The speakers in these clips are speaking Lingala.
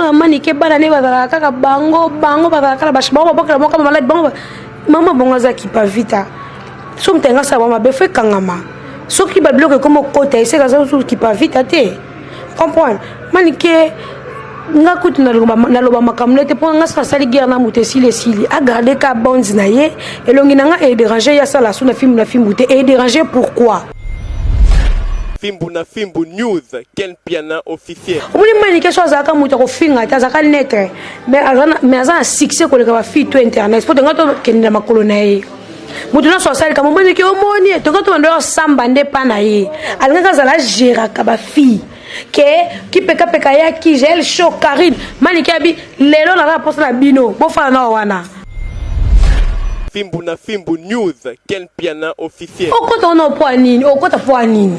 mpona manike bana ne bazalaka kaka bango bazalaka na bashi bango babokela moko malade bango mama bongo aza kipa vita so mtenga sa mama be fe kangama soki babiloko ekoma okota eseka aza so kipa vita te comprendre manike nga kutu naloba makambo te mpo nga saka asali guerre na moto esili agarde ka bonds na ye elongi na nga edéranger ya sala so na fimbu te edéranger pourquoi Fimbu na Fimbu News, Ken Piana officiel. Omoni manike so azaka moto kofinga te azaka netre mais aza succès koleka ba fi to internet po tenga to kenda makolo na ye moto na so asali kama manike omoni tenga to ndo samba nde pa na ye alingaka zala gera ka ba fi ke ki peka ya ki gel show Karine manike abi lelo na poste na bino bo fala na wana Fimbu na Fimbu News, Ken Piana officiel. Okota ono po nini okota po nini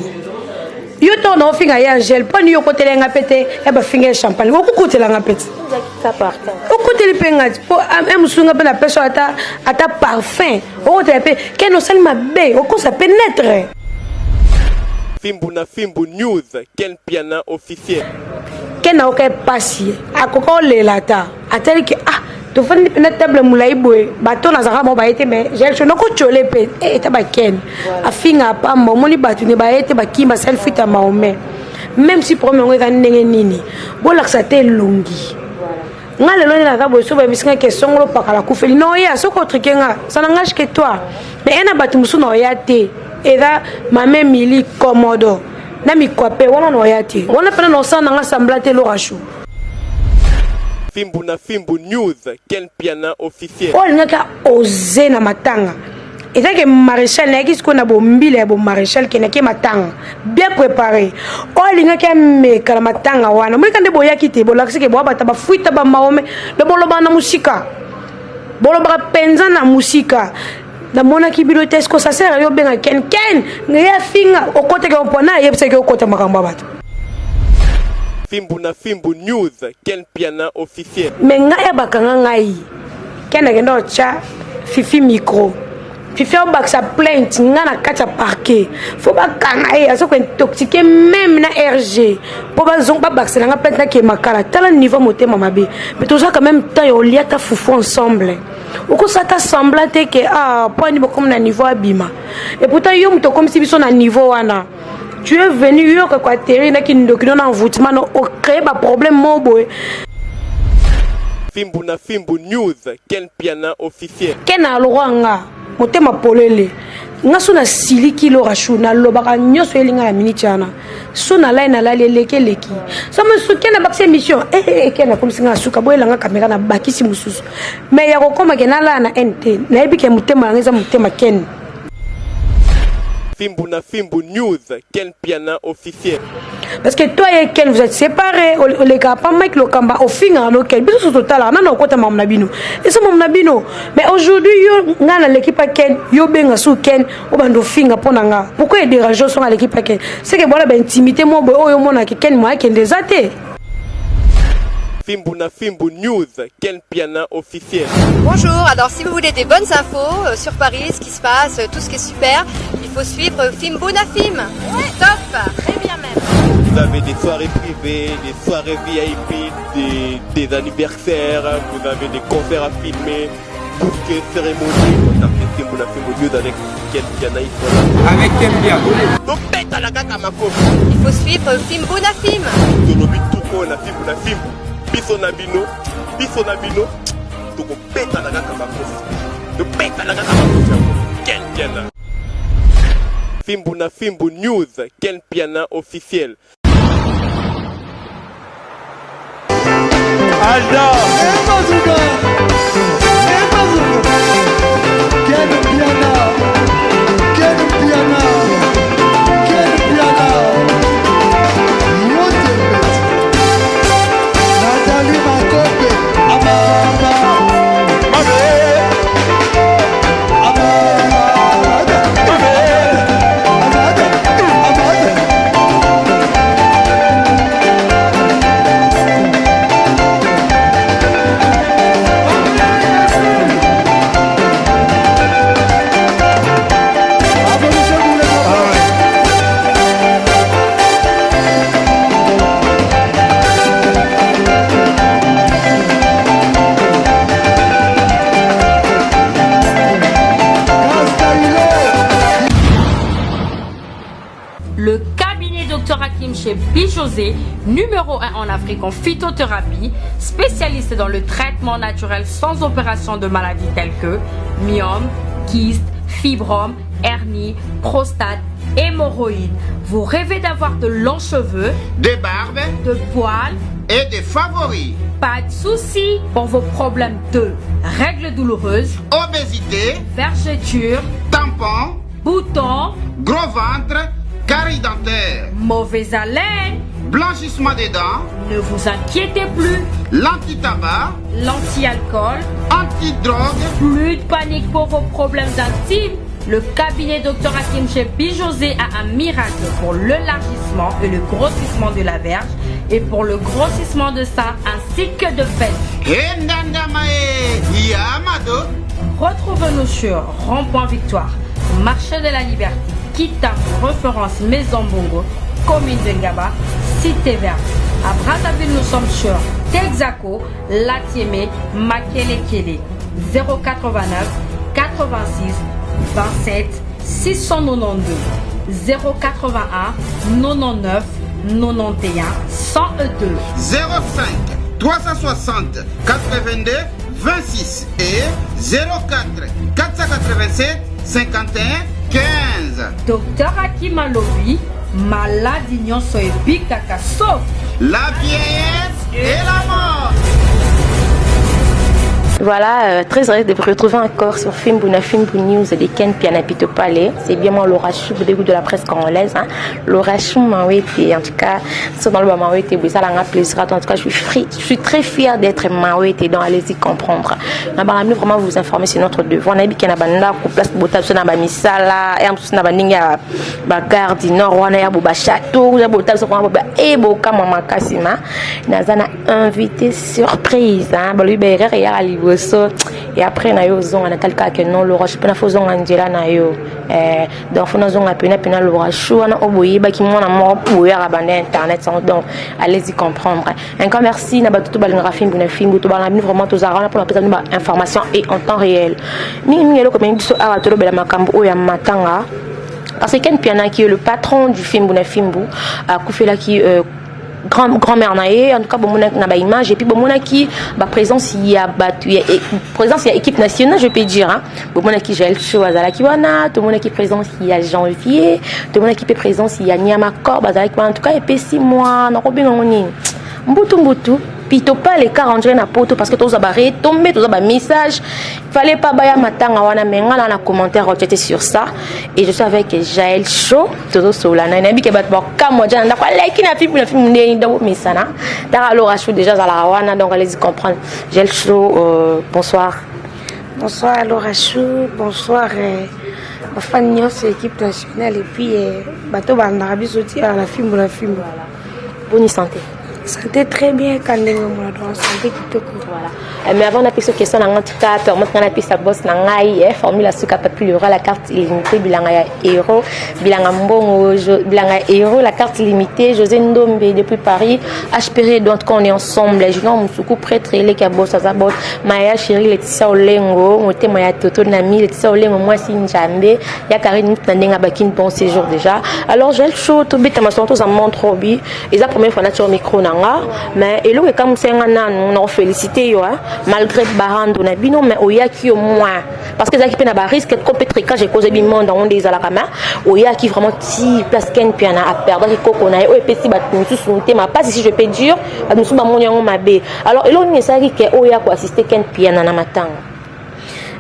yo to na ofinga ya gel pani yo kotelenga pete e ba finga champagne okukutelanga pete okuteli penga po musunga pe na peso ata parfum okotela pe keno salima be okosa pénétrer Fimbu na Fimbu News, Ken Piana officiel. Kena oke pasi akoko lela ta ateli ke to fandi pe na table mulai boy bato na zaka mo ba ete mais gel chono ko chole pe eta ba ken afinga pa mo moni batu ne ba ete ba kimba selfie ta maome même si premier ngo ndenge nini bo laksa te longi ngale lo na ka bo so ba bisinga ke songolo pakala ku feli no ya so ko trikenga ça n'engage que toi mais ena batu musu no ya te eza mame mili komodo na mi kwape wana no ya te wana pena no sana nga sambla te lo rashu Fimbu na Fimbu News, Ken Piana officiel. Oh, naka osé na matanga. Et ça que maréchal n'a qu'est-ce qu'on a bon mbile bon maréchal qui n'a que matanga bien préparé. Oh, il n'a qu'à me kalamatanga wana. Moi quand de boya qui te bola c'est que boya bata ba fuita ba maome le bolo ba na musika. Bolo ba penza na musika. Na mona ki bibliothèque ko ça sert yo benga ken ngaya finga okote ke mpona yebse ke okota makamba batu. Fimbu na Fimbu News, Ken Piana officiel. Menga ya bakanga ngai. Kena kendo cha fifi micro. Fifi au bak sa plainte ngana kata parquet. Faut ba kanga ya so ko intoxiquer même na RG. Po ba zong ba bak sa nga plainte na ke makala. Tala niveau motema mabe. Mais toujours quand même temps yo lia ta fufu ensemble. Oko sa ta semblate ke po ni bokom na niveau abima. Et pourtant yo mto comme si biso na niveau wana. Tu es venu yo kwa terre na kindokino na envoûtement no o créer ba problème mobo. Fimbu na Fimbu News, Ken Piana officiel. Kena loranga motema polele. Nga sona siliki lo rashu na lobaka nyoso elinga na minute yana. Sona lai na lali leki. Sama su kena bakse mission. Kena comme singa suka boyelanga kamera na bakisi mususu. Mais ya kokoma kena la na NT. Na ebike motema ngeza motema ken. Fimbu na Fimbu News, Ken Piana officiel. Parce que toi et Ken, vous êtes séparés. Les gars, pas Mike Lokamba, au fin, no Ken. Bien sûr, total, non, non, quoi, mam nabino. Et c'est mam nabino. Mais aujourd'hui, yo, ngana l'équipe à Ken, yo benga sous Ken, au bando finga ponanga. Pourquoi il dérange sur l'équipe à Ken? C'est que voilà, ben intimité, moi, oh, yo, mona, Ken, moi, Ken, des athées. Fimbu na Fimbu News, Ken Piana officiel. Bonjour, alors si vous voulez des bonnes infos sur Paris, ce qui se passe, tout ce qui est super, il faut suivre Fimbu na Fim. Ouais. Top, très bien même. Vous avez des soirées privées, des soirées VIP, des anniversaires, vous avez des concerts à filmer, tout ce qui est cérémonie. Contactez Fimbu na Fimbu News avec Ken Piana. Avec Ken Piana. Donc pète à la gata ma copine. Il faut suivre Fimbu na Fim. Tolobi tout ko na Fimbu na Fimbu. Biso na bino, to ko peta na kaka makofi. To peta na kaka makofi. Ken Piana. Fimbu na Fimbu News, Ken Piana officiel. Alda. Ken Piana. chez Bijosé, numéro 1 en Afrique en phytothérapie, spécialiste dans le traitement naturel sans opération de maladies telles que myome, kyste, fibrome, hernie, prostate, hémorroïdes. Vous rêvez d'avoir de longs cheveux, des barbes, de poils et des favoris. Pas de soucis pour vos problèmes de règles douloureuses, obésité, vergetures, tampons, boutons, gros ventre, carie dentaire, mauvaise haleine, blanchissement des dents. Ne vous inquiétez plus. L'anti-tabac, l'anti-alcool, anti-drogue. Plus de panique pour vos problèmes intimes. Le cabinet Dr Hakim chez Bijosé a un miracle pour l'élargissement et le grossissement de la verge et pour le grossissement de sein ainsi que de fesses. Retrouvez-nous sur Rond-Point Victoire, Marché de la Liberté, Kita, référence Maison Bongo, commune de Ngaba, Cité Verte. À Brazzaville, nous sommes sur Texaco, Latiémé, Makelekele. 089 86 27 692 081 99 91 102 05 360 82 26 et 04 487 51 15. Docteur Hakim Alobi, maladie nyonso ebikaka sauf la vieillesse et la mort. Voilà, très heureuse de vous retrouver encore sur Fimbuna News de Ken Pianapito Palais. C'est bien moi Laura Chou, au début de la presse congolaise. Hein. Laura Chou Mawete, en tout cas, c'est dans le Mawete, ça a plaisir. En tout cas, je suis très fière d'être Mawete, donc allez-y comprendre. Nous allons vraiment vous informer sur notre devoir. On a dit qu'il y a une place de botage sur la misala, et en plus, on a une gare du Nord, on a un château, on a un botage sur la et Boka Mama Kassima. Nous avons invité surprise. Et après na yo zon na talka que non le roche pena fozon angela na yo donc fona zon pena le roche na oboyi ba ki mona mo boya rabanda internet donc allez-y comprendre. Encore merci na batuto balinga film buna film to bala vraiment to zara pour la petite information et en temps réel ni ngelo comme biso a to bela makambo o ya matanga parce que Ken Piana qui est le patron du film buna filmbu a kufela qui grand-mère naé en tout cas bon na ba image et puis bon mona qui ba présence il y a présence il y a équipe nationale je peux dire hein bon mona qui Jaël Cho azala ki wana tout mona qui présence il y a Janvier tout mona qui présence il y a Niama Corb azala ki en tout cas et puis 6 mois na robinga ngoni mbutu pito pas les 40 na poto parce que tous abaré tomber tous ba message fallait pas baya matanga wana menga na commentaire j'étais sur ça et je suis avec Jaël Cho todo solana na bi ke bat ba kamo jana na kwa like na film ndeni dawo misana ta Laura Chou déjà za la wana donc allez-y comprendre Jaël Cho bonsoir Laura Chou bonsoir fan nyos équipe nationale et puis bato ba Arabie Saoudite à la film voilà bonne santé. Santé très bien quand on a santé qui te voilà. Mais avant d'appeler cette question, en tout cas, permettre qu'on appuie sa bosse n'angai formule à ce qu'a pas pu y aura la carte illimitée bilanga héros bilanga mbongo bilanga héros la carte illimitée José Ndombe depuis Paris HPR donc on est ensemble les gens musuku prêtre les kabosa zabot Maya Chéri Laetitia Olengo motema ya Toto Nami Laetitia Olengo moi si Njambe ya Karine Tndenga bakin bon séjour déjà alors j'ai le show to beta masonto ça montre hobby et la première fois nature micro mais et là comme c'est un on félicité yo malgré barando na bino mais oya qui au moins parce que ça qui peut na ba risque de compétrer quand j'ai causé bi monde on des ala kama oya qui vraiment ti place Ken Piana à perdre les coco na o epesi ba tout sunté ma pas si je peux dire ba nous ba monyango mabe alors et là on ça qui oya ko assister Ken Piana na matanga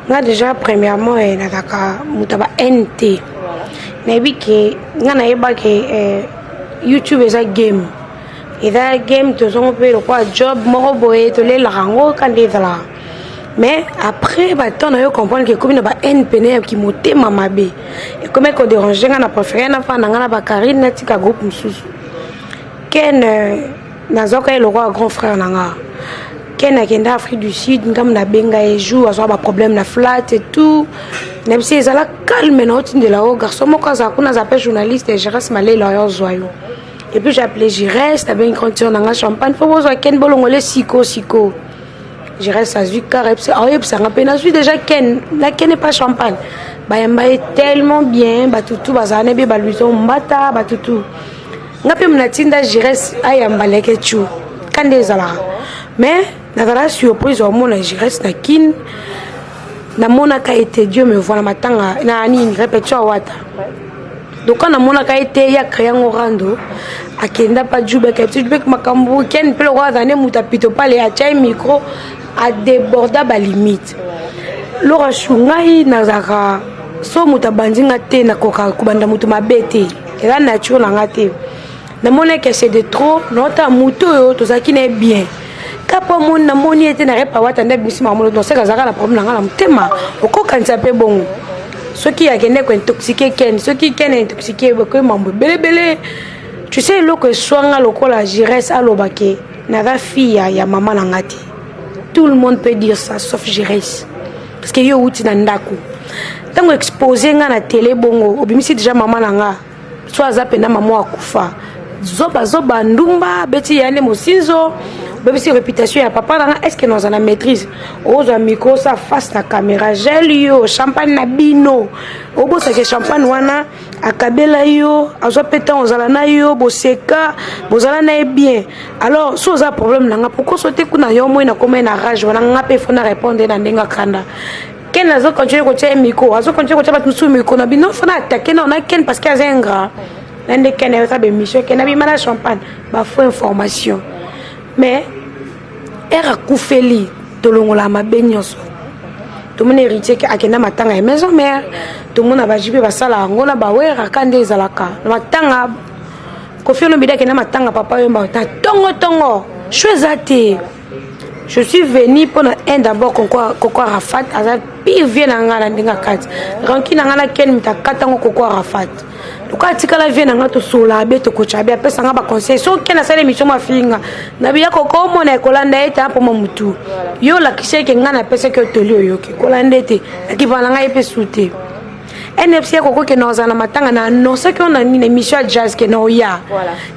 nga déjà premièrement na daka mutaba NT mais bi que nga na yeba que YouTube est un game et là game te sont peu quoi job moro boé te les rango quand des là mais après bah ton ayo comprendre que comme na ba NPN qui moté mamabe et comme qu'on déranger na préféré na fa na ba Karine na tika groupe mususu Ken na zoka le roi grand frère nanga Ken a kenda Afrique du Sud ngam na benga et joue à ba problème na flat et tout même si ça la calme na otinde la o garçon mo kaza kuna za journaliste et Gérard Malé leur joyau. Et puis j'ai appelé Jirès, t'as bien une grande dans la champagne. Faut voir Ken bolongolé siko. Jirès a vu carré, ah oui, ça rappelle. Je suis déjà Ken, la Ken n'est pas champagne. Bah yamba est tellement bien, bah tout, bah ça n'est bien, bah lui son mbata, bah tout. ngape mnatinda Jires ayambaleke chu kande ezala mais nazala surprise omona Jires na kin namona ka été Dieu me voit na matanga na nini répétition wata donc quand namona ka été ya créant orando akenda pa jube ka petit jube makambu ken pelo kwa zane mutapito pale a chai micro a déborda ba limite lora shungai nazaka so mutabandinga te na koka kubanda mutu mabete ela nature na ngate namona que c'est de trop nota mutu yo tozaki na bien kapo mon na moni ete na repa wata nda bisi mamulo donc c'est kazaka na problème na ngala mutema okokanisa pe bongo soki akende ko intoxiquer ken soki ken intoxiquer ko mambo belebele tu sais loko swanga lokola Jires alobake na va fille ya maman na ngati tout le monde peut dire ça sauf Jires parce que yo uti na ndako tango exposer nga na télé bongo obimisi déjà maman na nga soit za pena maman akufa zoba ndumba beti yane mosinzo bébé réputation ya papa na est-ce que nous en a maîtrise ozo micro ça face la caméra gel yo champagne na bino obo ça que champagne wana akabela yo azo pétan ozala na yo boseka bozala na bien alors so za problème na nga pourquoi sauter kuna yo moi na comme na rage wana nga pe faut na répondre na ndenga kanda ken azo continuer ko tia micro azo continuer ko tia batu micro na bino faut na attaquer na ken parce qu'il y a un gras nende ken yo sa be mission ken na bi mala champagne ba faux information mais era kufeli tolongola mabenyoso tout mon héritier qui akenda matanga ya maison mère tout mon abajibe basala ngona bawera kande ezalaka matanga kofiolo bida kenda matanga papa yomba ta tongo choisate je suis venu pour un d'abord koko Arafat azal pire vient ngala ndinga kati ranki ngala ken mitakata koko Arafat ka tikala vie na ngato sola beto ko chabe apesa nga ba conseil so kena sale mission ma finga na biya ko ko mona kolanda eta po mutu yo la kisheke ngana pesa ke tolio yo ke kolanda ete akibana nga epe sute NFC ko ko ke noza na matanga na no se ke on a ni mission jazz ke no ya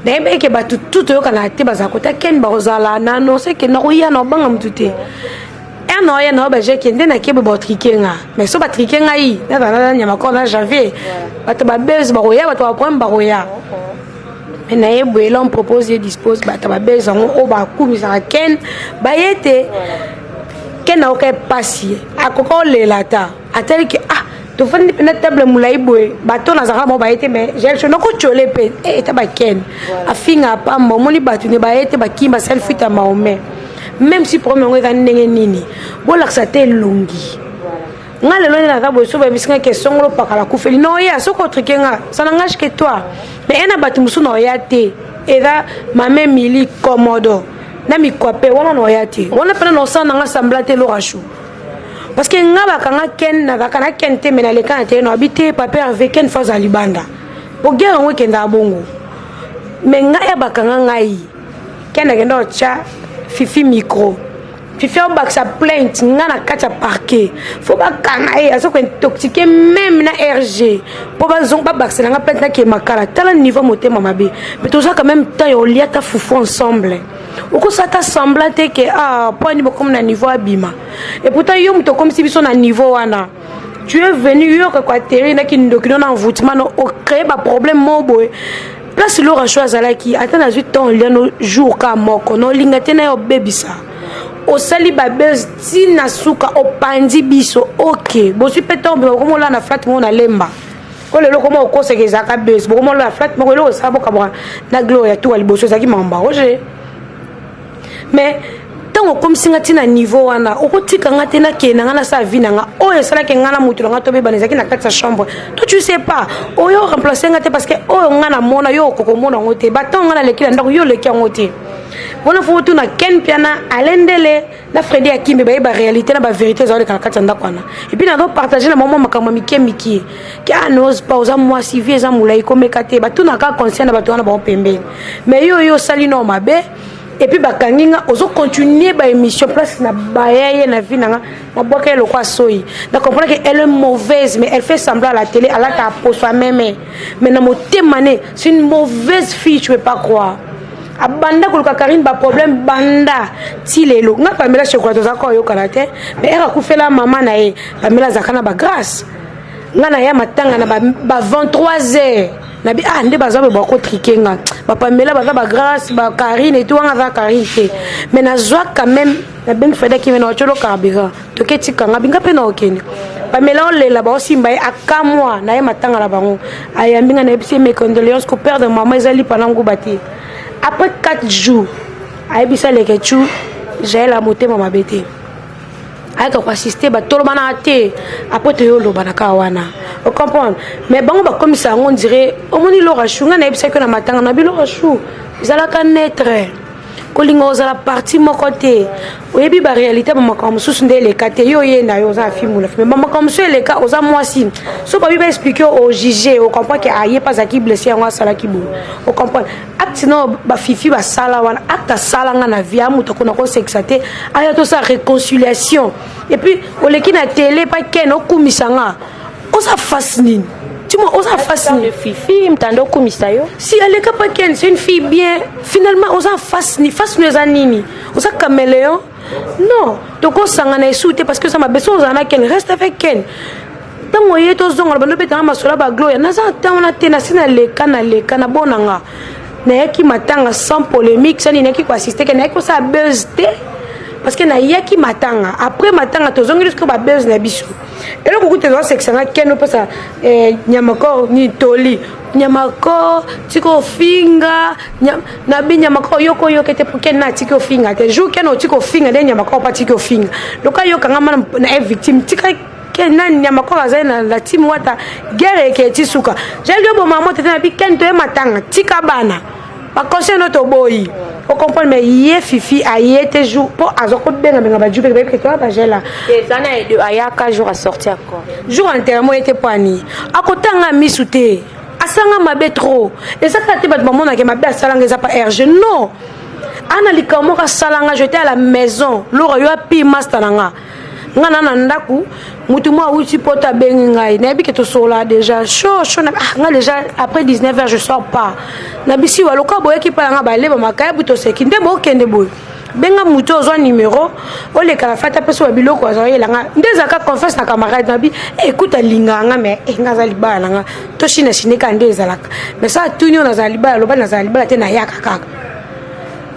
na ebe ke batu tout yo kana te bazakota ken ba ozala na no se ke no ya no banga mutute non ya no ba je ke ndena ke bo trikenga mais so ba trikenga yi na nyama ko na janvier bato ba base ba roya bato ba point ba roya mais na yebwe l'on propose et dispose bato ba base on ba kumisa ken ba yete ken na oké passer akoko lelata ateli ke to fandi pena table mulai boy bato na zaka mo ba yete mais je no ko chole pe eta ba ken afinga pa mo moni bato ne ba yete ba kimba selfie ta maome même si problème on est ndenge nini bo laksa te longi ngale lo na tabo so ba bisinga question lo pakala kufeli no ya so ko trikenga ça n'engage que toi mais ena batu musu no ya te eza mame mili komodo na mi kope wana no ya te wana pena no sana nga sambla te lo rashu parce que ngaba kanga ken na kana ken te mena le kana te no habiter papa avec ken faza libanda bo gera ngo kenda bongo mais nga ya bakanga ngai ken na kenda cha fifi micro fifi au bac sa plainte ngana kacha parquet faut ba kana e aso ko intoxiquer même na RG pour ba zong ba bac c'est nga plainte na ke makala tala niveau motema mabe mais tout ça quand même temps yo lia ta fufu ensemble ou ko ça ta semblate que point ni comme na niveau abima et pourtant yo mto comme si biso na niveau wana tu es venu yo ko atterrir na ki ndokino na envoûtement no o créer ba problème mo boy place lo ra choisi la ki atana 8 ans il no jour ka moko no lingate na yo bebisa o sali ba bes tina suka o pandi biso OK bo si peton be ko mo la na flat mo na lemba ko le lo ko mo ko se ke zaka bes bo ko mo la flat mo lo sa bo ka bo na gloria tu ali bo so zaki mamba roger mais tango comme singa tina niveau wana okotika ngate na ke na sa vie na nga oyo sala ke ngana mutu nga to be banezaki na kati sa chambre toi tu sais pas oyo remplacer ngate parce que oyo ngana mona yo koko mona ngote baton ngana lekila ndako yo leki ngote bona fo tu na ken piana alendele na Freddy Akimbe ba réalité na ba vérité za le kati ndako na et puis na do partager na maman makama miki ki n'ose pas oza moi si vie za mulai komekate ba tu na ka conscient na ba to na ba pembe mais yo sali no mabe et puis bakanginga ozo continuer ba émission place na baye na vie na boka le quoi soyi na comprendre que elle est mauvaise mais elle fait semblant à la télé à la ta pour soi-même mais na motemane c'est une mauvaise fille tu peux pas croire abanda ko Karine ba problème banda ti lelo nga Pamela chocolat za ko yo karate mais era ku fela maman na e Pamela zakana ba grâce nga na ya matanga na ba 23h nabi ah nde baza ba ko trikenga ba Pamela baza ba Grâce ba Karine et tout on a Karine mais na joie quand même na ben fada ki mena cholo carburant to keti kanga binga pe na okeni Pamela on le la ba osimba akamwa na ye matanga la bango ayambinga na epsi mes condoléances ko père de maman ezali panango bati après 4 jours ayebisa le kechu j'ai la moté mama bete aka ko assister ba tolo bana te après te yo lo bana ka wana vous comprenez mais bango ba comme ça on dirait au moni lo rachunga na ebisa ko na matanga na bilo rachu izala ka naître kolinga ozala parti moko te oyebi ba réalité ba makambo susu nde eleka te yo ye na yo oza afimula mais ba makambo susu eleka oza mwasi so ba biba expliquer au juger au comprend que aye pas aki blessé yango asala ki bo au comprend acte non ba fifi ba sala wana acte sala nga na vie amuto kona ko sexate aya to sa réconciliation et puis oleki na télé pas ken okumisanga oza fascine. Dis-moi, on s'en fascine. Fifi, m'tando komisayo. Si elle est capable, c'est une fille bien. Finalement, on s'en fascine. Fascine les anini. On s'en caméléon. Non. Donc on s'en a souhaité parce que ça m'a besoin. On en a qu'elle reste avec elle. Tant qu'on y est tous dans le bon pétard, ma soeur, ma gloire. N'a pas tant on a ténacé les cana bonanga. N'a qui m'attend sans polémique. Ça n'est qui quoi assister. N'a qui ça buzz. Parce que na yaki matanga après matanga tozongi jusqu'à ba buzz na biso et là beaucoup de gens c'est que ça na keno pesa nyamako ni toli nyamako tiko finga na bi nyamako yoko te pour ken na tiko finga te jour keno tiko finga de nyamako pa tiko finga loka yoka ngama na victime tika ken na nyamako azana la team wata guerre ke tisuka j'ai le bon maman tete na bi ken to matanga tika bana ba conseil notre boy. Vous comprenez, mais hier, Fifi a été jour pour Azoko bien, mais on va dire que tu as là. Et ça n'a été à jour à sortir quoi. Jour entièrement était poigné. À côté, on a mis sous thé. À ça, on m'a trop. Et ça, quand tu as dit, maman, on a salanga, ça pas RG. Non. Anna Likamo, salanga, j'étais à la maison. Laura, il y a pi mastananga. Ngana ndaku mutu moi uti pota bengai na bi to sola déjà chaud na déjà après 19h je sors pas na bisi waloka boye ki pa nga ba leba makaya buto seki nde mo kende boy benga mutu ozo numéro o le kala fata peso biloko azoye langa ndezaka confesse na camarade na bi écoute linganga mais ngaza libala nga to shina shinika ndezalaka mais ça tunyo na za libala loba na za libala te na yaka kaka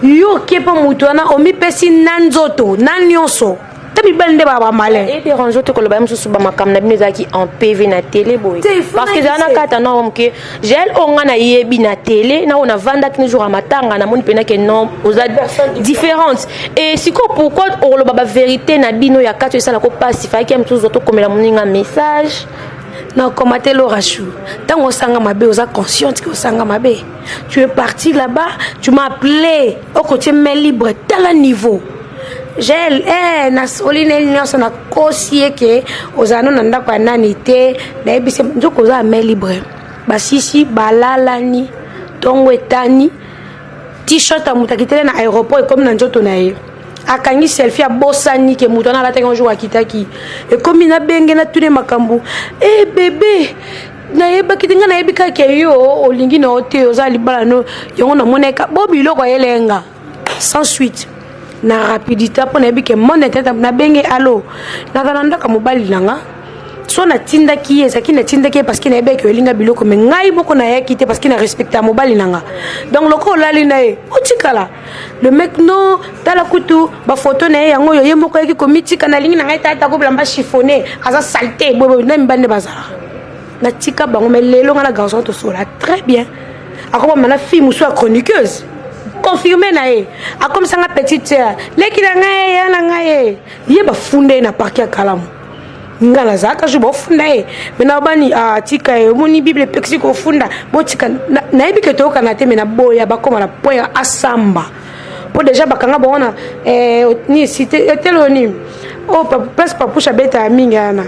yo kepo mutu na omi pesi nanzoto nanyonso et des rangeaux que le bain sous ma cam n'a bien en PV na télé boy parce que j'en ai quatre non que j'ai on a yebi na télé na on a 24 jours à matanga na mon pena que non aux différentes et si quoi pourquoi on le baba vérité na bino ya quatre ça la ko passe il faut qu'il y ait tous autres comme la moninga message non commenter le rachou tant on sanga mabe osa consciente que sanga mabe tu es parti là-bas tu m'as appelé au côté mais libre tel niveau j'ai na soline nyonso na kosie ke ozano na ndako ya nani te na ebise nzoko za mais libre basisi balalani tongo etani t-shirt amutakitele na aéroport comme na nzoto na ye akangi selfie abosani ke mutu na lataka un jour akitaki e comme na benge na tune makambu bébé na yeba kitinga na yebika ke yo olingi na ote oza libala no yongo na moneka bobilo kwa yelenga sans suite na rapidité pour na bike monde tete na benge allo na kananda ka mobali nanga so na tinda ki ezaki na tinda ki parce que na beke elinga biloko mais ngai moko na yakite parce que na respecta mobali nanga donc loko lali na e otikala le mec non tala kutu ba photo na yango yo yemoko yaki komitika na lingi na ngai tata ko blamba chiffonné aza saleté bobo na mbande bazara na tika bango mais lelo ngana garçon to sola très bien akoma mana fille muso chroniqueuse confirmé na ye a comme ça nga petite sœur leki na ngai ya na ngai ye ba funde na parki ya kalamu ngala zaka je bo funda ye mena bani a tika e moni bible pexi ko funda bo tika na ebike to kana te mena boya ba koma na poya asamba po déjà bakanga bona ni cité teloni o presque pas pusha beta minga na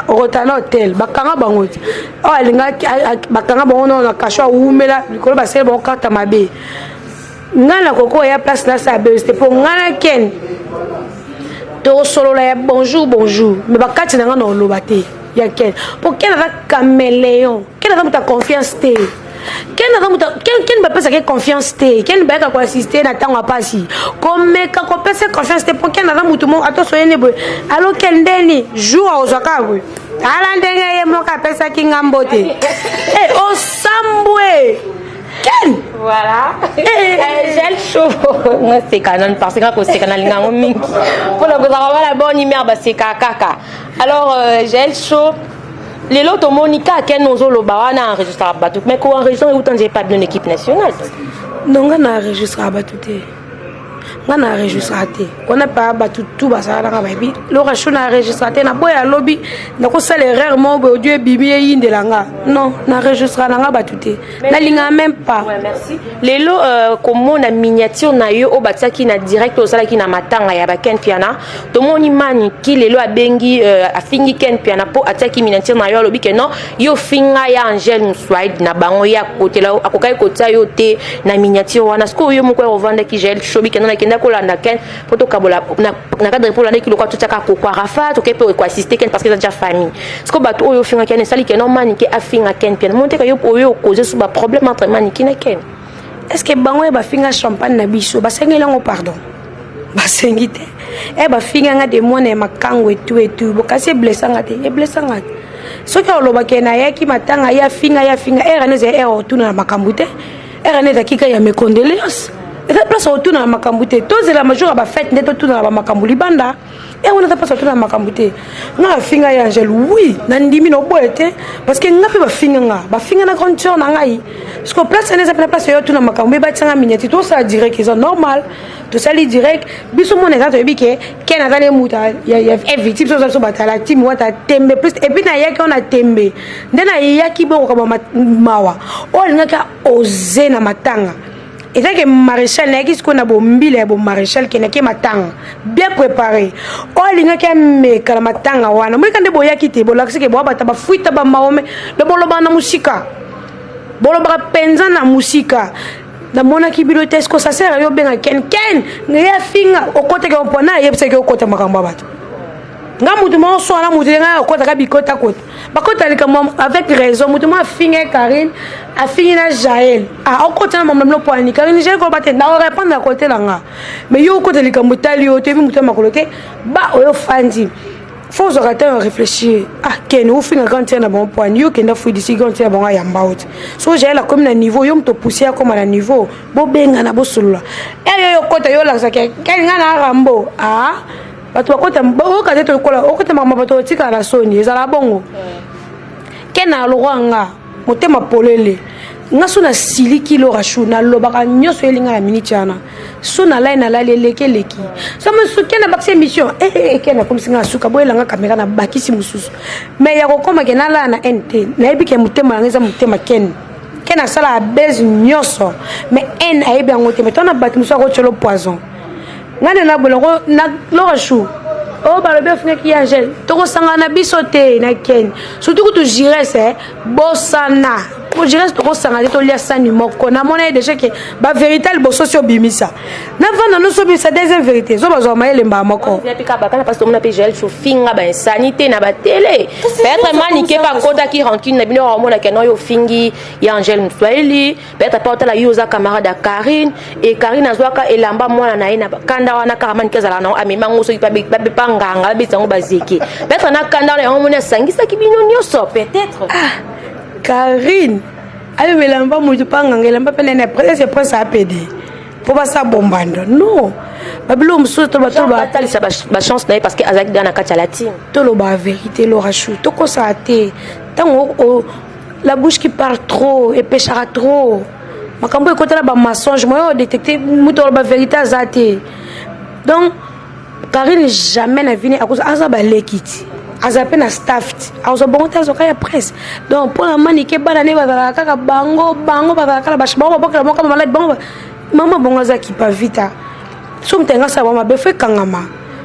rotana hotel bakanga bango o alinga bakanga bango na kashwa umela likolo ba sel bon carte mabe ngala koko ya place na sa beste pour ngala ken to solo la bonjour mais bakati na ngana olobate ya ken pour ken va caméléon ken va ta confiance te ken va penser que confiance te ken va ka assister na tango pasi comme ka ko penser confiance te pour ken va mutumo ato soyene bo alors ken deni jour ozaka bo ala ndenge ye moko apesaki nga mbote osambwe ken voilà gel chaud c'est canon parce que c'est canal ngango mingi pour le gouvernement la bonne humeur bah c'est kaka alors gel chaud les lots Monica ken nozo lo bawana enregistré batou mais ko enregistré autant j'ai pas bien équipe nationale donc on a enregistré batou on a enregistré on a pas batou tout basa la baby le rachon a enregistré na boya lobby na ko sala erreur mo bo dieu bibi yinde langa non na enregistré langa batou na linga même pas ouais merci lelo comme na miniature na yo o bataki na direct o sala ki na matanga ya ba ken piana to moni mani ki lelo abengi afingi ken piana po ataki miniature na yo lobi ke non yo finga ya Angel Mswide na bango ya côté la akokai kota yo te na miniature wana sko yo moko revendre ki gel chobi ke non kenda ko landa ken poto kabola na cadre pour landa ki lokwa tutaka ko kwa rafa to ke pe ko assister ken parce que déjà famille sko bato oyo finga ken sali ke non mani ke afinga ken piana monte ka yo oyo causer sur ba problème entre mani ki na ken est-ce que bango ba finga champagne na biso ba sengela ngo pardon ba sengite ba finga nga de mona makango et tout bokasi blessanga te blessanga soki oloba ke na yaki matanga ya finga era neze era otuna na makambute era neza kika ya mes condoléances et la place otuna na makambute toze la major ba fête ndeto tuna na makambuli banda on a pas sorti na makambute nga finga ya Angel oui na ndimi no boete parce que nga pe ba finga na grande sœur na ngai parce que place neza pe place yo tuna makambe ba tsanga minyati to ça direct ils sont normal to sali direct biso mon exact to bike ken azale muta ya victime so batala team wata tembe plus et puis na yaki on a tembe ndena yaki bo ko mawa o ngaka oze na matanga et ça que maréchal n'a qu'est-ce qu'on a bon mbile bon maréchal qui n'a que matanga bien préparé oh linga qui me kala matanga wana moi quand de boya kité bo lakse ke bo bata ba fuita ba maome le bolo bana musika bolo ba penza na musika na mona ki bibliothèque ko ça sert yo benga ken ngaya finga okote ke opona yebse ke okota makamba bato nga mutu mo so na mutu nga okota ka bikota kota bakota lika mom avec raison mutu mo finga Karine a fini na Jaël okota na mom lo poani Karine j'ai ko baté na répondre à côté langa mais yo okota lika mutali yo te mutu makolote ba oyo fandi faut réfléchir ken ou finga quand na bon poani yo kenda fui d'ici quand na bon ya mbaut so j'ai la comme na niveau yo mto pousser comme na niveau bo benga na bo solo yo kota yo la sa ken nga na rambo bato bakota okaze to kola okota mama bato tika la soni ezala bongo kena loranga motema polele nga sona siliki lo rashu na lobaka nyoso elinga na minute yana sona lai na la leleki sama su kena bakse mission kena comme singa suka boyelanga kamera na bakisi mususu mais ya kokoma kena la na NT na ebike motema ngeza motema kena sala abez nyoso mais en ayebi ngote mais tona bati muso ko cholo poison ngane na bolongo na lorashu balobe finga ki Angel toko sangana biso te na ken surtout que tu gires bosana ko gires toko sangana to lia sani moko na mona déjà que ba véritable bo socio bimisa na vana no so bisa deuxième vérité zo bazo maele mba moko ya pika bakana parce que on a pgl cho finga ba insanité na ba télé peut-être maniqué par kota ki rancune na bino mona que no yo fingi ya Angel Mswahili peut-être pas la yoza camarade à Karine et Karine azwaka elamba mwana na ina kanda wana karamani kezala na amema ngoso pa nganga bitango bazeki peut-être na kanda na mona sangisa kibino nyoso peut-être Karine ayo melamba mutu panga ngelamba pene na presque presque APD pour pas ça bombando non babilo muso to ba talisa ba chance na parce que azaki dans na kati la team to lo ba vérité lo rachu to ko sa té tango la bouche qui parle trop et pêchera trop makambo ko tala ba mensonge moi détecter muto lo ba vérité azate donc Karine jamais n'a venu à cause azaba lekiti azape na staff azo bonta zo kaya presse donc pour la manique banane bazala kaka bango bazala kala bashba boka moka malade bango mama bongo za ki pa vita so mtenga sa mama be fe kangama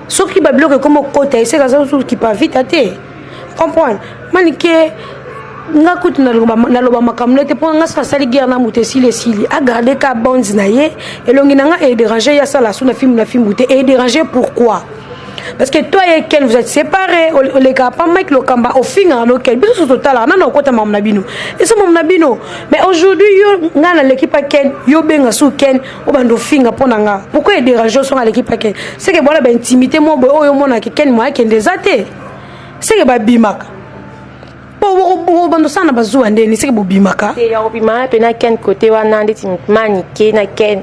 so ki ba bloque comme côté c'est ka so ki pa vita te comprendre manique nga kutu na loba makamlete pour nga sa sali guerre na mutesi les sili a garder ka bonds na ye elongi nga et déranger ya sala sous na film muté et déranger pourquoi parce que toi et Ken vous êtes séparés les gars pas mec le kamba au final local bien sur total na na kota mamna bino et ça mamna bino mais aujourd'hui yo nga na l'équipe Ken yo benga sous Ken o bando finga pona nga pourquoi déranger sur l'équipe Ken c'est que voilà ben intimité moi boy o yo mona que Ken moi Ken des athées c'est que ba bimaka po bando sana bazuwa ndeni siki bobimaka te ya obima pe na ken côté wana ndeti manike na ken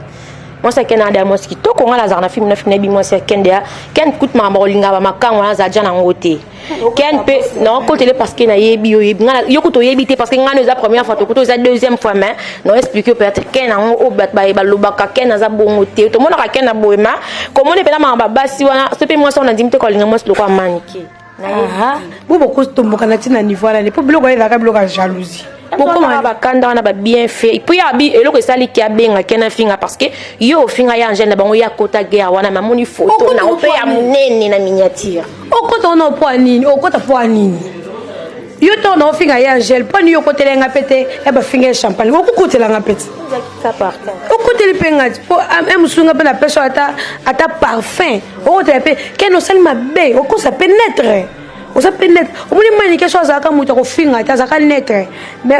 moi c'est ken anda moi ski to ko ngala za na film na bi moi c'est ken dia ken kut ma bolinga ba makango na za jana ngote ken pe non ko tele parce que na yebi ngala yo ko to yebi te parce que ngana za première fois to ko to za deuxième fois mais non expliquer peut-être ken na o bat ba lobaka ken na za bongo te to mona ka ken na boema comment ne pe na ma basi wana so pe moi ça on a dit te ko linga moi lo ko manike ah bobo ko tomboka na tina niveau là po biloko eza ka biloko jalousie Pourquoi bakanda wana ba bien fait puis abi eloko sali ki abenga kena finga parce que yo finga ya angel na bango ya kota guerre wana mamoni photo na pe ya munene na miniature okota ona po nini okota po nini yo to na finga ya angel po ni yo kotelenga pete e ba finga champagne okukotelanga pete ça partait okoteli penga po musunga pe na peso ata parfum okotela pe keno sali mabe okosa pénétrer osa pénètre omoni mani quelque chose aka muta ko finga ta zaka netre mais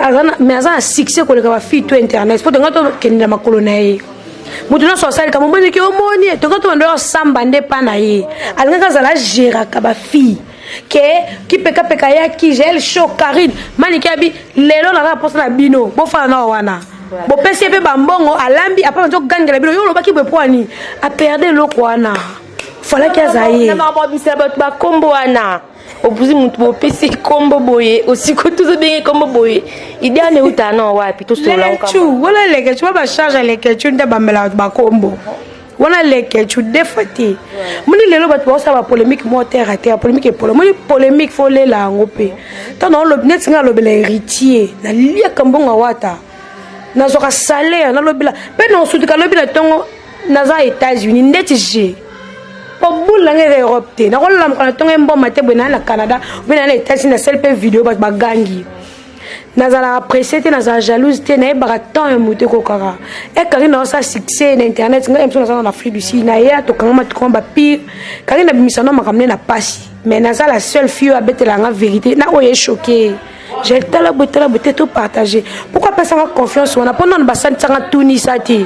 azana succès ko le ka fi to internet pour ngato kenina makolo na ye mutu na so sali ka momoni ke omoni to ngato ndo samba nde pana ye alanga zala gera ka ba fi ke ki peka ya ki gel show Karine mani ke abi lelo na poste na bino bo fa na wana bo pesi pe bambongo alambi apa nzo gangela bino yo lo baki be poani a perdre lo kwana fala ki azaye na ba bisa ba kombo wana obuzi mutu bo pesi kombo boye osiko tuzo benge kombo boye idane utana wapi to sola nka wala leke tu ba charge leke tu nda bambela ba kombo wala leke tu defati muni lelo ba to sa ba polémique mo terre à terre polémique polémique fo le la ngope tano lo net nga lo bela héritier na lia kambonga wata na zoka salaire na lo bela pe no sutika lo bela tongo na za États-Unis ndeti je Pobula ngere Europe te na kola mkana tonga mboma te bena na Canada bena na États-Unis na selpe vidéo ba gangi nazala apprécié te nazala jalouse te na ebaka tant ya muté kokara e kari na sa succès na internet nga emso na Afrique du Sud na ya to kanga matu komba pire kari na bimisano makamne na pasi mais nazala la seule fille à betela nga vérité na oye choqué j'ai tala beauté tout partager pourquoi personne a confiance on a pendant bassan tsanga tunisa te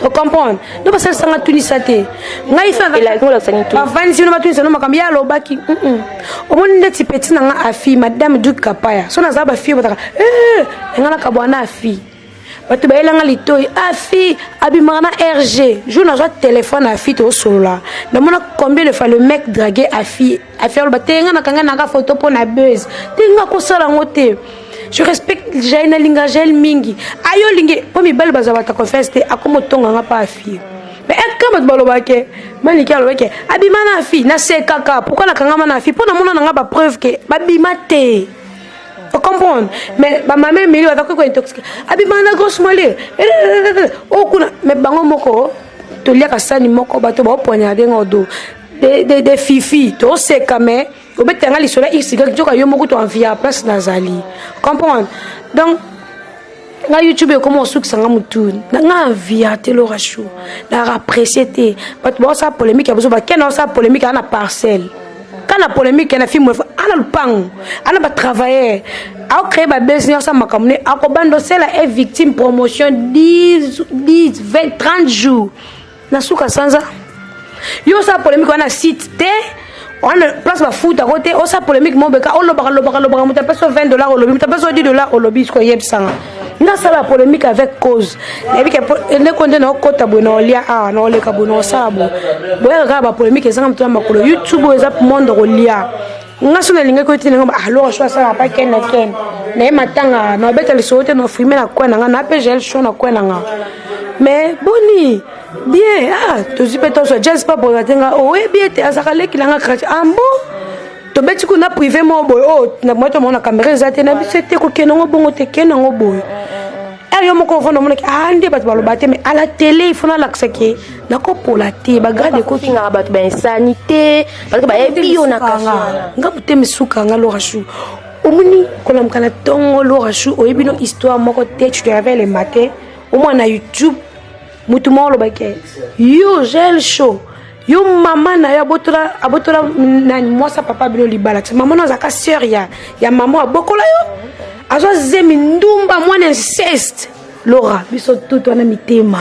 vous comprenez? Nous passons sans tout ni saté. Ngai fa la ko la sanitu. Avant si no matu no makambia lo baki. O moni ndeti petit na afi madame Duke Kapaya. So na za ba fi botaka. Ngana ka bwana afi. Batu ba elanga litoi afi abimana RG. Je na joie téléphone afi to solola. Na mona combien de fois le mec draguer afi affaire lo batenga na kanga na ka photo pour na buzz. Tinga ko sala ngote. Je respecte Jaina Linga Gel Mingi. Ayo Lingi, pour mi belle bazawata confeste, akomo tonga nga pa fi. Mais quand tu balobake, maniki alobake, abimana fi, na se kaka, pourquoi na kanga mana fi? Pour na mona nga ba preuve que babimate. Vous comprenez? Mais ba maman meli wa ko intoxiqué. Abimana grosse molé. O kuna mais bango moko to lia kasani moko bato ba poignarder ngodo. Des fifi, to se kame. Au bet tanga lisola x joka yo moko to envia place nazali comprendre donc na YouTube comment souk sanga mutu na envia te lo rashu na apprécier te but bon ça polémique ya bozo ba kena ça polémique na parcelle kana polémique na film ana lupang ana ba travailler a créer ba business ça makamne a ko bando c'est la victime promotion 10 20 30 jours na souka sanza yo ça polémique na site te on a place ba foot à côté on sa polémique mon beka on lobaka muta peso $20 au lobby muta peso $10 au lobby ko yeb sanga na ça la polémique avec cause et puis que ne konde na kota bona olia a na ole ka bona sabo boya ga ba polémique ezanga muta makolo YouTube eza monde olia ngasona linga ko tina ngamba alors je ça pas ken na ken na matanga na beta le sote no filmer na kwa na na pe gel show na kwa na mais boni bien to zipeto so just pas pour atenga o e bien te asakale kilanga crash ambo to beti ko na privé mo boy o na moto mo na caméra zate na bisete ko kenongo bongo te kenongo boy yo moko fondo mona ande bat balo baté mais à la télé il faut na l'accès na ko polate ba grade ko finga bat ba insanité parce que ba bio na kanga ngabuté misuka nga lo rashu omuni ko lam kana tongo lo rashu o ebino histoire moko te tu te réveilles le matin au moins na YouTube mutu mo lo baké yo gel show yo mama na ya abotola na mwasa papa bino libala maman na zaka sœur ya maman abokola yo azo zemi ndumba mwana inceste Laura biso tout on a mitema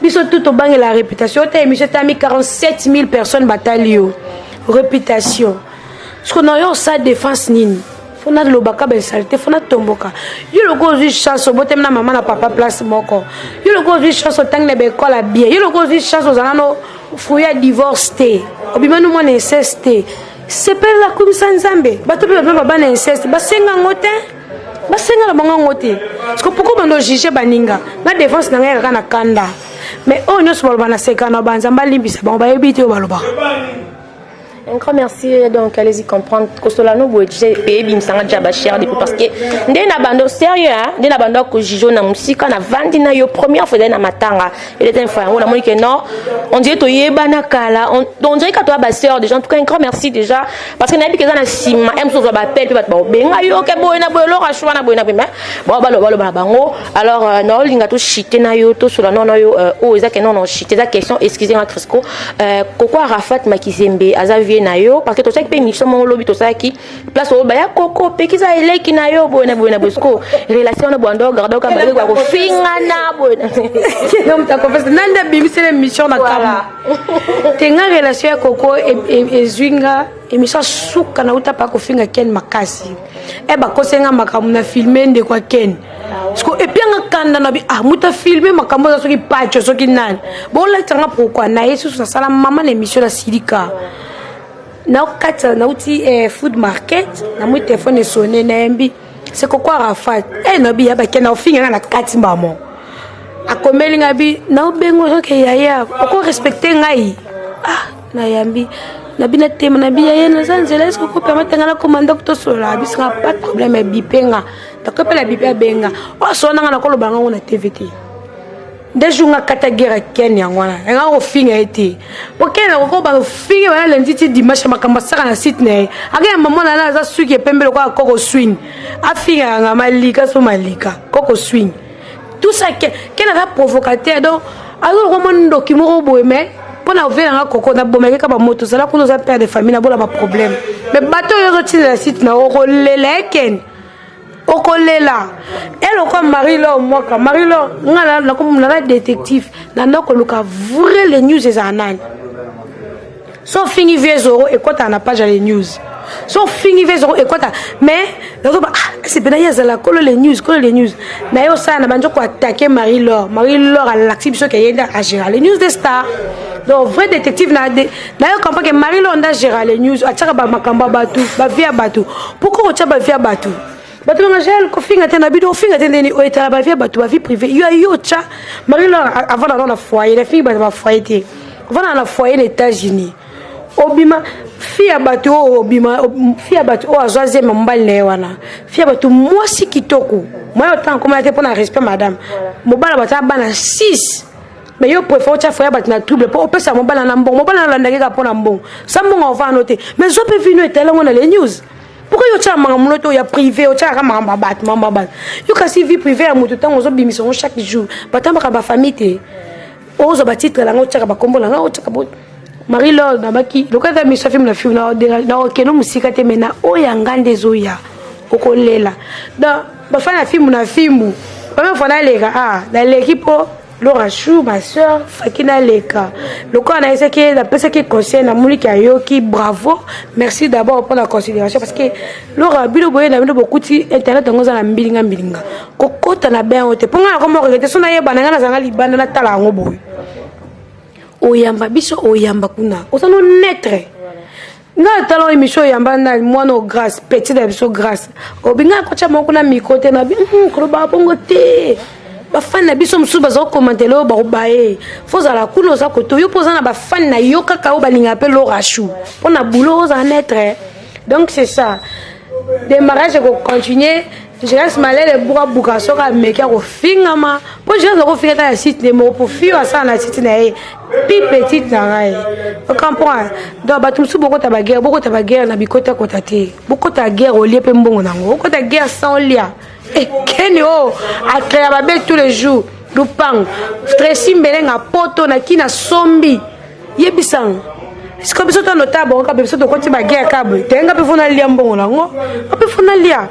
biso tout bange la réputation ta émission ta mis 47 000 personnes batalio réputation ce qu'on a eu sa défense nini faut na lobaka ba saleté faut na tomboka yo le ko zi chance botem na maman na papa place moko yo le ko zi chance tang na be école bien yo le ko zi chance ozana fouya divorce té obimanu mo na inceste c'est pas la comme ça nzambe bato pe ba na inceste ba senga ngote ba senga la bango ngote parce que pourquoi bando juger baninga na défense na ngaka na kanda mais oh nous sommes na sekana banzamba limbisa ba ba yebite o baloba. Un grand merci, donc allez-y comprendre que cela nous budget et bim sanga jaba cher depuis parce que ndé na bando sérieux hein ndé na bando ko jijo na musika na vandi na yo première fois na matanga il était enfin on a moni que non on dirait to yeba na kala on dirait que toi ba sœur déjà en tout cas un grand merci déjà parce que na bi que na sima em so ba pelle pe ba benga yo ke boy na boy lo rachwa na boy na bima bon ba bango alors non linga to chité na yo to sur non yo o ezake non chité za question excusez-moi Crisco koko Arafat Makizembe azavi na yo parce que to chaque pays mission mon lobby to ça qui place au baya koko pe ki za eleki na yo boena bosco relation na bando gardo ka ba ko finga na boena donc ta confesse nanda bimisele mission na kama tenga relation ya koko e zwinga emission suka na uta pa ko finga ken makasi e ba ko senga makamu na filmer nde kwa ken sko e bien kanda na bi muta filmer makambo za soki pacho soki nan bon la tanga pourquoi na yesu sa sala mama na émission la silika na kata na uti food market na mu téléphone sonné na mbi c'est quoi Arafat na bi ya ba kena ofinga na kati mamo akomeli ngabi na obengo so ke yaya oko respecter ngai na yambi na bina tema na bi yaya na zanzela est-ce ko permettre ngana commandant to sola bi sera pas de problème bipenga to ko pela bi benga o so na ko lo banga na TVT dejunga katagera Kenya ngwana nga ofinga eti bokena ko ba ofinga bana lenditi dimanche makamba saka na site ne aga mama na za suki pembele kwa koko swing afinga nga malika so malika koko swing tout ça kena va provocateur donc alors comment ndoki mo boye mais pona ouvrir nga koko na bomeke ka ba moto sala kuno za père de famille na bola ba problème mais bato yo zoti na site na o leleken okolela elle comme Marie-Laure moka Marie-Laure ngala na comme na détective na ndoko luka vrai les news les anan so fini vezoro et quoi na page les news so fini vezoro et quoi mais c'est bien yazala kolo les news mais yo ça na banjo ko attaquer Marie-Laure à l'actif so kayenda à gérer les news des stars donc vrai détective na yo comprend que Marie-Laure nda gérer les news ataka ba makamba batu ba via batu pourquoi o ba via batu batu ngajel ko finga tena bido finga tena ni o etala ba vie batu ba vie privée yo cha Marie-Laure avant dans la foyer les filles ba foyer té avant dans la foyer les États-Unis obima fia batu obima fia batu o azaze mbali ne wana fia batu mwasi kitoko moi autant comment était pour na respect madame mobala bata bana 6 mais yo préfère cha foyer batu na trouble pour pesa mobala na mbongo mobala na ndenge ka pona mbongo ça mbongo on va noter mais zo pe vinu etala ngona les news. Pourquoi yo tcha mangamuloto ya privé o tcha ka mamba bat yo kasi vie privée ya mutu tango zo bimission chaque jour batamba ka ba famille te ozo ba titre la ngo tcha ba kombo la ngo tcha bo Marie-Laure na baki lokata mission film na film na okeno musika te mena o ya ngande zo ya okolela da ba fana film na film ba fana leka na l'équipe Laura Chou, ma soeur, Fakina Leka. Le cas on a essayé que la personne qui concerne la Mouli Kayoki, bravo. Merci d'abord pour la considération parce que Laura Bilo Boye n'a beaucoup d'internet dans la bilinga. Coco t'en a bien ôté. Pour moi, comment regarder son aïe banana dans la libane na tala ngoboy. Oyamba biso oyamba kuna. Osano netre. Nga talon émission yamba na moi no grâce, petit biso grâce. Obinga ko cha mo kuna mikote na bi ko ba bongo te. Ba fan na biso msuba zo commenter lo ba bae foza la kuno za koto yo poza na ba fan na yo kaka o balinga pe Laura Chou on a boulot za netre donc c'est ça démarrage ko continuer je reste malade de boura buka soka meka ko fingama po je zo ko finga ta site de mo pour fio ça na site na pi petite na ngai on comprend donc ba tumsu boko ta ba guerre na bikota kota te boko ta guerre au lieu pe mbongo nango ko ta guerre sans lia. Et Kenyo a créé ma belle tous les jours. Lupang, Tracy Mbelenga poto na kina sombi. Yebisang. Est-ce que vous êtes notable quand vous êtes côté ma guerre câble? Tenga pe fona lia mbongo na ngo. Pe fona lia.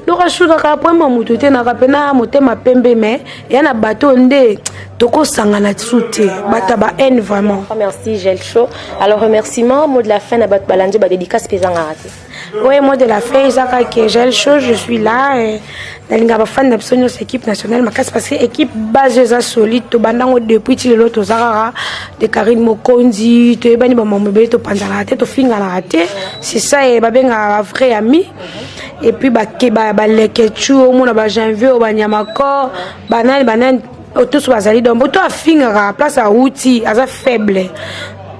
Laura Chou na ka point mutu te na ka pena motema pembe mais ya na bateau nde toko sangana tsute bata ba haine vraiment. Merci Gel Show. Alors remerciement mot de la fin na bat balanje ba dédicace pesanga raté. Oui, moi de la fin, que j'ai le show, je suis là. Nalinga ba fan d'absolument cette équipe nationale, parce que équipe base solide, to bandango depuis l'autre Zara de Karine Mokondi, to ebani ba mombe to pandala tête, to finga la tête. C'est ça et ba benga vrai ami. Et puis ba lekechu, on a ba janvier au banyamako, banan tous bazali donc to finga place à outil, à faible.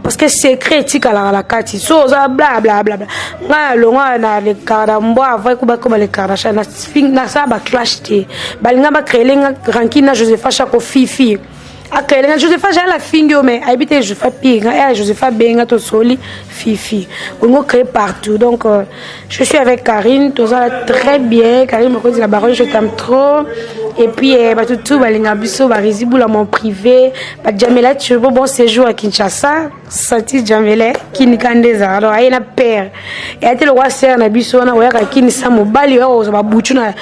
Parce que c'est critique à la carte, so ça bla bla bla bla. Nga longa na le karambo avant ko ba comme le karacha na swing na ça ba clash te. Balinga ba créer nga rankina Josepha Chako Fifi. A créer nga Josepha ja la fingo mais habiter je fais pire. Et Josepha benga to soli Fifi. On crée partout. Donc je suis avec Karine, tout ça très bien. Karine me dit la baronne je t'aime trop. Et puis tout balinga biso ba Rizibula mon privé, ba Jamela tu veux bon séjour à Kinshasa, senti Jamela qui ni kandeza. Alors ayena père. Et ate le roi ser na biso na oya kini sa mobali o ba buchu na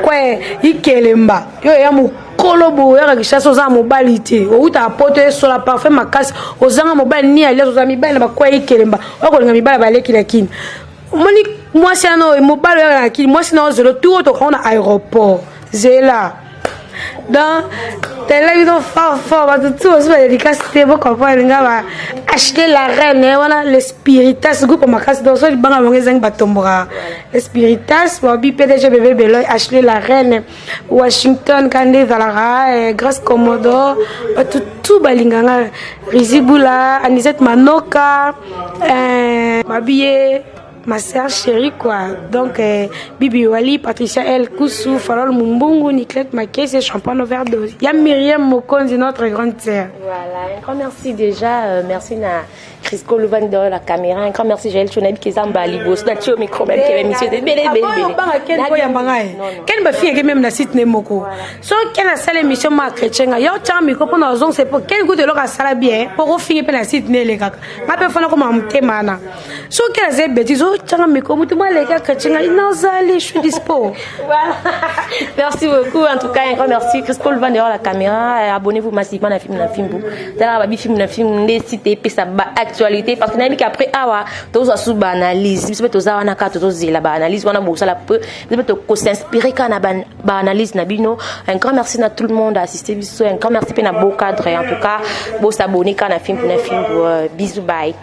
kwa ikelemba. Yo ya mu kolobo ya Kinshasa za mobali te. O uta apote sur la parfait makasi ozanga mobali ni ali oza mibali na ba kwa ikelemba. O ko linga mibali ba leki la kini. Moni moi c'est un mobile à qui moi c'est dans le tour on a aéroport zela dans télévision fort tout aussi dédicace beaucoup pour nga ba acheter la reine voilà le spiritas groupe ma casse dans so banga ngezang batombora le spiritas wa bi PDG bébé beloy acheter la reine Washington kande zalara grâce Komodo tout balinganga Rizibula Anisette Manoka Mabie ma sœur chérie quoi. Donc Bibi Wali, Patricia El Koussou, Farol Mumbungu, Niclette Makese, Champagne overdose. Il y a Myriam Mokonzi, notre grande sœur. Voilà, un grand merci déjà, merci na Crisco Louvan de la caméra, un grand merci Jaël Chonabi qui est en Balibo, c'est au micro même qui est monsieur de belle. Quelle ma fille qui même la site Nemoko. So quelle a salle émission ma chrétien, yo tiens micro pour nos on c'est pour quel goût de l'or à salle bien pour finir la site né les gars. Ma personne comme un témana. So quelle a bêtise tiens micro tout moi les gars chrétien, non allez, je suis dispo. Voilà. Merci beaucoup en tout cas un grand merci Crisco Louvan de la caméra, abonnez-vous massivement à film. D'ailleurs ba film na film les sites et ça actualité parce que n'a qu'après awa tous sous analyse si peut oza wana ka tous la analyse wana bosa la peu peut s'inspirer kana analyse na bino un grand merci à tout le monde à assister biso un grand merci pe na beau cadre en tout cas beau s'abonner kana film bisous bye.